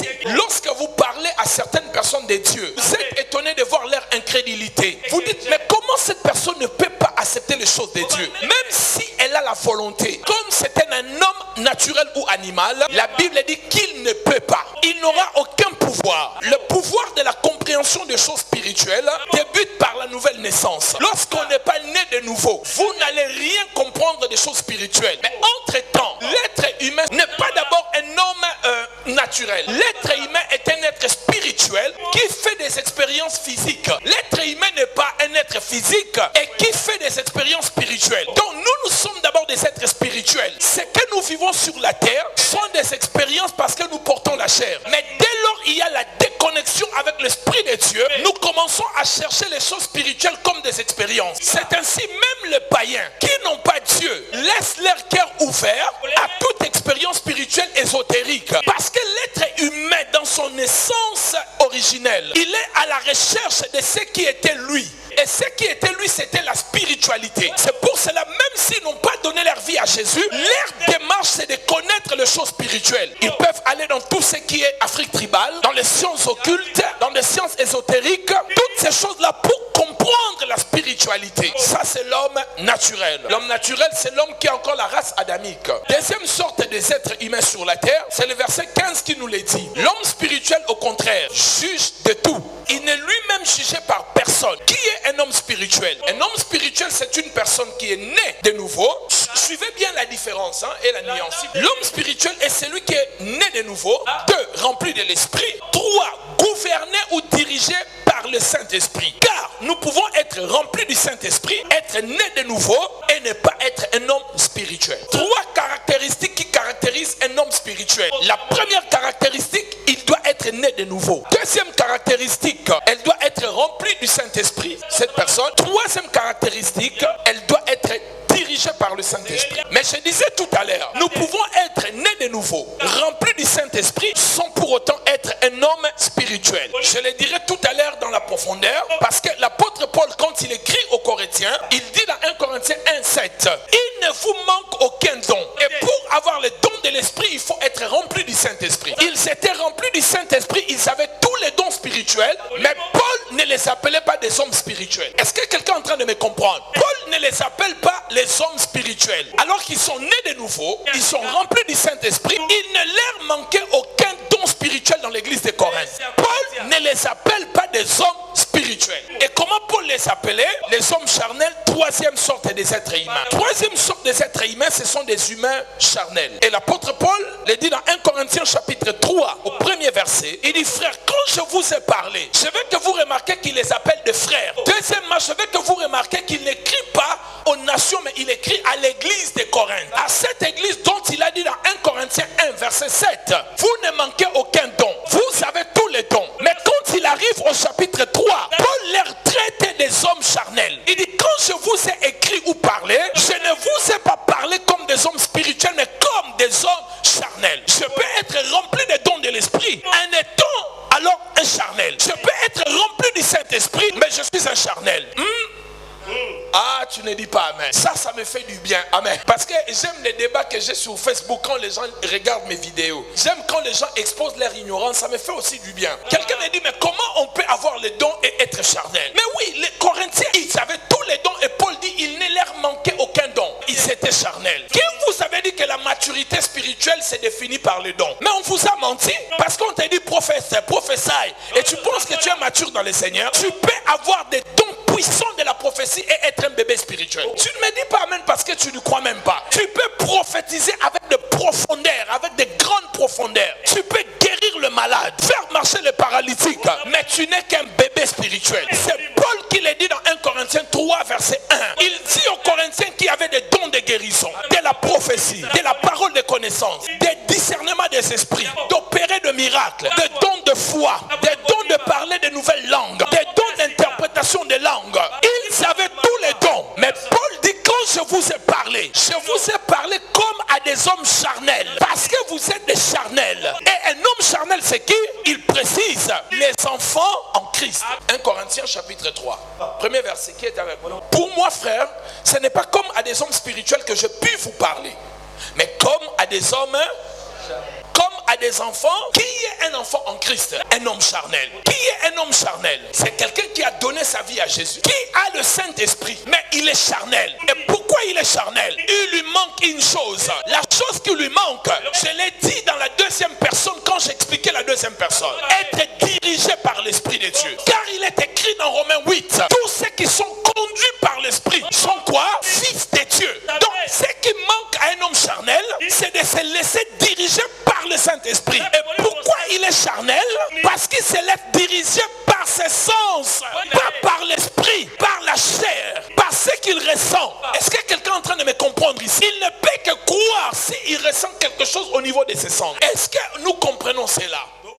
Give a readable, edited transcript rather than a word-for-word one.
aussi, lorsque vous parlez à certaines personnes de Dieu, vous êtes étonné de voir leur incrédulité. Vous dites, mais comment cette personne ne peut pas accepter les choses de Dieu, même si elle a la volonté? Comme c'était un homme naturel ou animal, la Bible dit qu'il ne peut pas. Il n'aura aucun pouvoir. Le pouvoir de la compréhension des choses spirituelles débute par la nouvelle naissance. Lorsqu'on n'est pas né de nouveau, vous n'allez rien comprendre des choses spirituelles. Mais entre-temps, l'être humain n'est pas d'abord un homme naturel. L'être humain est un être spirituel qui fait des expériences physiques. L'être humain n'est pas un être physique et qui fait des expériences spirituelles. Donc nous sommes d'abord des êtres spirituels. Ce que nous vivons sur la terre sont des expériences parce que nous portons la chair. Mais dès lors il y a la déconnexion avec l'Esprit de Dieu, nous commençons à chercher les choses spirituelles comme des expériences. C'est ainsi même les païens qui n'ont pas Dieu laissent leur cœur ouvert à toute expérience spirituelle ésotérique. Parce que l'être humain dans son essence originelle, il est à la recherche de ce qui était lui. Et ce qui était lui, c'était la spiritualité. C'est pour cela, même s'ils n'ont pas donné leur vie à Jésus, leur démarche, c'est de connaître les choses spirituelles. Ils peuvent aller dans tout ce qui est Afrique tribale, dans les sciences occultes, dans les sciences ésotériques, toutes ces choses-là pour comprendre la spiritualité. Ça, c'est l'homme naturel. L'homme naturel, c'est l'homme qui a encore la race adamique. Deuxième sorte des êtres humains sur la terre, c'est le verset 15 qui nous le dit. L'homme spirituel, au contraire, juge de tout. Il n'est lui-même jugé par personne. Qui est un homme spirituel? Un homme spirituel, c'est une personne qui est née de nouveau. Suivez bien la différence et la nuance. L'homme spirituel est celui qui est né de nouveau. 2, rempli de l'esprit. 3, gouverné ou dirigé par le Saint-Esprit. Car nous pouvons être remplis du Saint-Esprit, être nés de nouveau et ne pas être un homme spirituel. 3 caractéristiques qui caractérisent un homme spirituel. La première caractéristique, il doit être né de nouveau. Deuxième caractéristique, elle doit être remplie du Saint-Esprit, cette personne. Troisième caractéristique, elle doit être dirigée par le Saint-Esprit. Mais je disais tout à l'heure, nous pouvons être nés de nouveau, remplis du Saint-Esprit, sans pour autant être un homme spirituel. Je le dirai tout à l'heure dans la profondeur, parce que l'apôtre Paul, quand il écrit aux Corinthiens, il dit dans 1 Corinthiens 1,7, il ne vous manque aucun don. Et pour avoir le don de l'Esprit, il faut être rempli du Saint-Esprit. Ils étaient remplis du Saint-Esprit, ils avaient tous les dons spirituels, mais Paul ne les appelait pas des hommes spirituels. Est-ce que quelqu'un est en train de me comprendre? Paul ne les appelle pas les hommes spirituels. Alors qu'ils sont nés de nouveau, ils sont remplis du Saint-Esprit, il ne leur manquait aucun don spirituel dans l'église de Corinthe. Paul ne les appelle pas des hommes spirituels. Et comment Paul les appelait? Les hommes charnels, troisième sorte des êtres humains. Troisième sorte des êtres humains, ce sont des humains charnels. Et l'apôtre Paul le dit dans 1 Corinthiens chapitre 3, au premier verset, il dit, frères, quand je vous ai parlé, je veux que vous remarquez qu'il les appelle des frères. Deuxièmement, je veux que vous remarquez qu'il n'écrit pas aux nations, mais il écrit à l'église de Corinthe. À cette église dont il a dit dans 1 Corinthiens 1, verset 7, vous ne manquez aucun don. Vous avez tous les dons. Mais quand il arrive au chapitre 3, Paul leur traite des hommes charnels. Il dit, quand je vous ai écrit ou parlé, je ne vous ai pas parlé comme des hommes spirituels, mais comme des hommes charnels. Je peux être rempli des dons de l'esprit en étant alors un charnel. Je peux être rempli du Saint-Esprit, mais je suis un charnel. Ah, tu ne dis pas amen. Ça me fait du bien. Amen. Parce que j'aime les débats que j'ai sur Facebook quand les gens regardent mes vidéos. J'aime quand les gens exposent leur ignorance. Ça me fait aussi du bien. Quelqu'un me dit, mais comment on peut avoir les dons et être charnel? Mais oui, les Corinthiens, ils avaient tous les dons et Paul dit, il ne leur manquait aucun don. Ils étaient charnels. Qui vous avait dit que la maturité spirituelle c'est définie par les dons? Mais on vous a menti parce qu'on t'a dit prophétie et tu penses que tu es mature dans le Seigneur. Tu peux avoir des dons puissants de la prophétie et être un bébé spirituel. Tu ne me dis pas amen parce que tu ne crois même pas. Tu peux prophétiser avec de profondeur, avec de grandes profondeurs. Tu peux guérir le malade, faire marcher le paralytique, mais tu n'es qu'un bébé spirituel. C'est Paul qui le dit dans 1 Corinthiens 3 verset 1. Il dit aux Corinthiens qu'il y avait des dons de guérison, de la prophétie, de la parole de connaissance, des discernements des esprits, d'opérer de miracles, des dons de foi, des dons de parler de nouvelles langues, des dons d'interprétation des langues. Ils avaient tous les dons. Mais Paul dit, quand je vous ai parlé comme à des hommes charnels. Parce que vous êtes des charnels. Et un homme charnel, c'est qui? Il précise, les enfants en Christ. 1 Corinthiens chapitre 3. Premier verset qui est avec moi. Pour moi, frère, ce n'est pas comme à des hommes spirituels que je puis vous parler. Mais comme à des hommes des enfants. Qui est un enfant en Christ? Un homme charnel. Qui est un homme charnel? C'est quelqu'un qui a donné sa vie à Jésus, qui a le Saint-Esprit, mais il est charnel. Et pourquoi il est charnel? Il lui manque une chose. La chose qui lui manque, je l'ai dit dans la deuxième personne quand j'expliquais la deuxième personne. Être dirigé par l'Esprit de Dieu. Car il est écrit dans Romains 8, tous ceux qui sont conduits par l'Esprit sont quoi? Fils de Dieu. Donc ce qui manque à un homme charnel, c'est de se laisser diriger par le Saint-Esprit. Et pourquoi il est charnel? Parce qu'il se laisse diriger par ses sens, pas par l'esprit, par la chair, par ce qu'il ressent. Est-ce que quelqu'un est en train de me comprendre ici? Il ne peut que croire s'il ressent quelque chose au niveau de ses sens. Est-ce que nous comprenons cela?